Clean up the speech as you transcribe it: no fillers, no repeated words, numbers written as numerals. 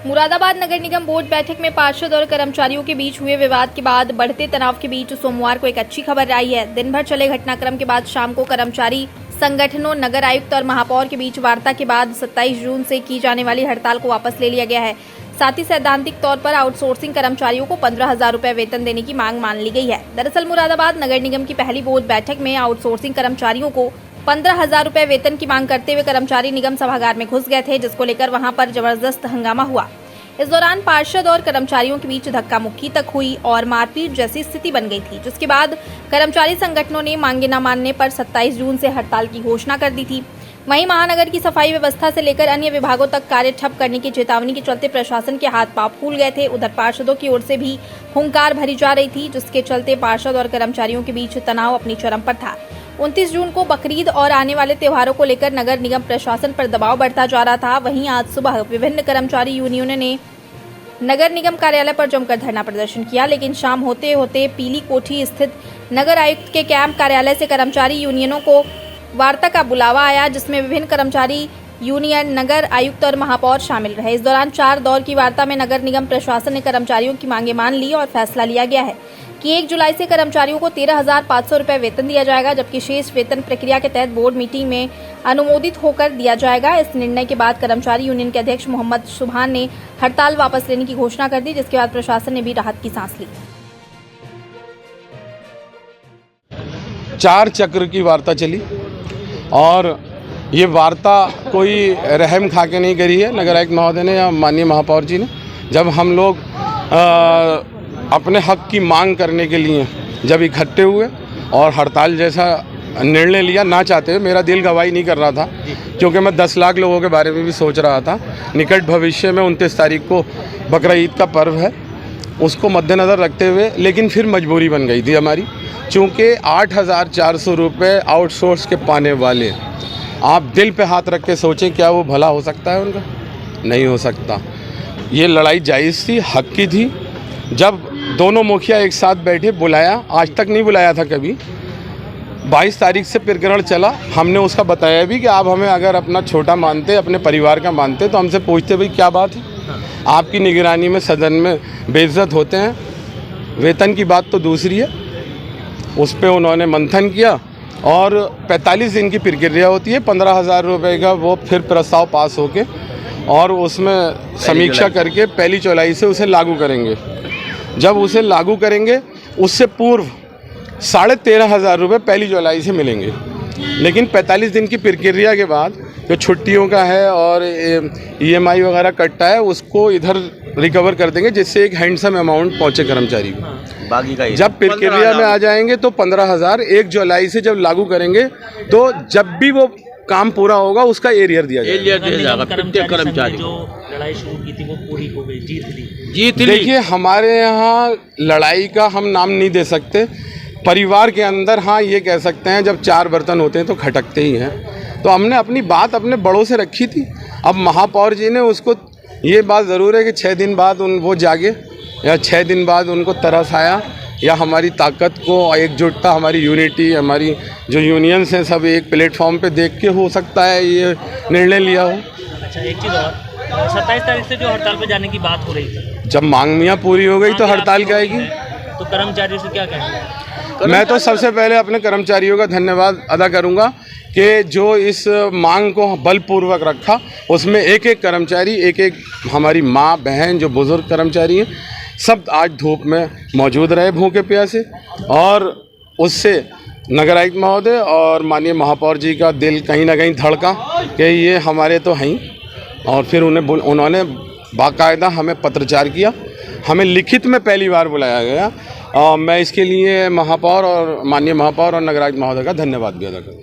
मुरादाबाद नगर निगम board बैठक में पार्षद और कर्मचारियों के बीच हुए विवाद के बाद बढ़ते तनाव के बीच सोमवार को एक अच्छी खबर आई है। दिन भर चले घटनाक्रम के बाद शाम को कर्मचारी संगठनों, नगर आयुक्त और महापौर के बीच वार्ता के बाद 27 जून से की जाने वाली हड़ताल को वापस ले लिया गया है। साथ ही सैद्धांतिक तौर पर आउटसोर्सिंग कर्मचारियों को 15,000 रुपए वेतन देने की मांग मान ली गई है। दरअसल मुरादाबाद नगर निगम की पहली बोर्ड बैठक में आउटसोर्सिंग कर्मचारियों को 15,000 रुपए वेतन की मांग करते हुए कर्मचारी निगम सभागार में घुस गए थे, जिसको लेकर वहां पर जबरदस्त हंगामा हुआ। इस दौरान पार्षद और कर्मचारियों के बीच धक्का मुक्की तक हुई और मारपीट जैसी स्थिति बन गई थी, जिसके बाद कर्मचारी संगठनों ने मांगे न मानने पर 27 जून से हड़ताल की घोषणा कर दी थी। वहीं महानगर की सफाई व्यवस्था से लेकर अन्य विभागों तक कार्य ठप करने की चेतावनी के चलते प्रशासन के हाथ पांव फूल गए थे। उधर पार्षदों की ओर से भी हुंकार भरी जा रही थी, जिसके चलते पार्षद और कर्मचारियों के बीच तनाव अपनी चरम पर था। 29 जून को बकरीद और आने वाले त्योहारों को लेकर नगर निगम प्रशासन पर दबाव बढ़ता जा रहा था। वहीं आज सुबह विभिन्न कर्मचारी यूनियनों ने नगर निगम कार्यालय पर जमकर धरना प्रदर्शन किया, लेकिन शाम होते होते पीली कोठी स्थित नगर आयुक्त के कैंप कार्यालय से कर्मचारी यूनियनों को वार्ता का बुलावा आया, जिसमें विभिन्न कर्मचारी यूनियन, नगर आयुक्त और महापौर शामिल रहे। इस दौरान 4 दौर की वार्ता में नगर निगम प्रशासन ने कर्मचारियों की मांगे मान ली और फैसला लिया गया है कि 1 जुलाई से कर्मचारियों को 13,500 रुपए वेतन दिया जाएगा, जबकि शेष वेतन प्रक्रिया के तहत बोर्ड मीटिंग में अनुमोदित होकर दिया जाएगा। इस निर्णय के बाद कर्मचारी यूनियन के अध्यक्ष मोहम्मद सुभान ने हड़ताल वापस लेने की घोषणा कर दी, जिसके बाद प्रशासन ने भी राहत की सांस ली। 4 चक्र की वार्ता चली और ये वार्ता कोई रहम खा के नहीं करी है नगर आयुक्त महोदय ने या माननीय महापौर जी ने। जब हम लोग अपने हक की मांग करने के लिए जब इकट्ठे हुए और हड़ताल जैसा निर्णय लिया, ना चाहते हुए, मेरा दिल गवाही नहीं कर रहा था, क्योंकि मैं 10 लाख लोगों के बारे में भी सोच रहा था। निकट भविष्य में 29 तारीख को बकरा ईद का पर्व है, उसको मद्देनज़र रखते हुए, लेकिन फिर मजबूरी बन गई थी हमारी, चूँकि 8,400 रुपये आउटसोर्स के पाने वाले, आप दिल पे हाथ रख के सोचें, क्या वो भला हो सकता है उनका? नहीं हो सकता। ये लड़ाई जायज़ थी, हक की थी। जब दोनों मुखिया एक साथ बैठे, बुलाया, आज तक नहीं बुलाया था कभी, 22 तारीख से प्रकरण चला। हमने उसका बताया भी कि आप हमें अगर अपना छोटा मानते, अपने परिवार का मानते, तो हमसे पूछते भाई क्या बात है, आपकी निगरानी में सदन में बेइज्जत होते हैं, वेतन की बात तो दूसरी है। उस पर उन्होंने मंथन किया और 45 दिन की प्रक्रिया होती है, 15,000 रुपये का वो फिर प्रस्ताव पास होके और उसमें समीक्षा करके 1 जुलाई से उसे लागू करेंगे। जब उसे लागू करेंगे, उससे पूर्व 13,500 रुपये 1 जुलाई से मिलेंगे, लेकिन 45 दिन की प्रक्रिया के बाद जो छुट्टियों का है और EMI वगैरह कटता है, उसको इधर रिकवर कर देंगे, जिससे एक हैंडसम अमाउंट पहुँचे कर्मचारी को। बाकी का जब प्रक्रिया में आ जाएंगे तो 15,000 1 जुलाई से जब लागू करेंगे, तो जब भी वो काम पूरा होगा उसका एरियर दिया जाएगा। कर्मचारी जो लड़ाई शुरू की थी वो पूरी हो गई, जीत ली। देखिए, हमारे यहाँ लड़ाई का हम नाम नहीं दे सकते। परिवार के अंदर हाँ ये कह सकते हैं, जब 4 बर्तन होते हैं तो खटकते ही हैं। तो हमने अपनी बात अपने बड़ों से रखी थी। अब महापौर जी ने उसको, ये बात ज़रूर है कि 6 दिन बाद वो जागे या 6 दिन बाद उनको तरस आया, या हमारी ताकत को, एकजुटता, हमारी यूनिटी, हमारी जो यूनियंस हैं, सब एक प्लेटफॉर्म पे देख के हो सकता है ये निर्णय लिया हो। अच्छा, एक चीज़ और, 27 तारीख से जो हड़ताल पे जाने की बात हो रही थी, जब मांग मियाँ पूरी हो गई तो हड़ताल क्या आएगी? तो कर्मचारियों से क्या कहेंगे? मैं तो सबसे पहले अपने कर्मचारियों का धन्यवाद अदा करूंगा कि जो इस मांग को बलपूर्वक रखा, उसमें एक कर्मचारी, एक हमारी माँ बहन जो बुजुर्ग कर्मचारी हैं, सब आज धूप में मौजूद रहे भूखे प्यासे, और उससे नगर आयुक्त महोदय और माननीय महापौर जी का दिल कहीं ना कहीं धड़का कि ये हमारे तो हैं। और फिर उन्होंने बाकायदा हमें पत्रचार किया, हमें लिखित में पहली बार बुलाया गया, और मैं इसके लिए महापौर और माननीय महापौर और नगर आयुक्त महोदय का धन्यवाद भी अदा करूँ।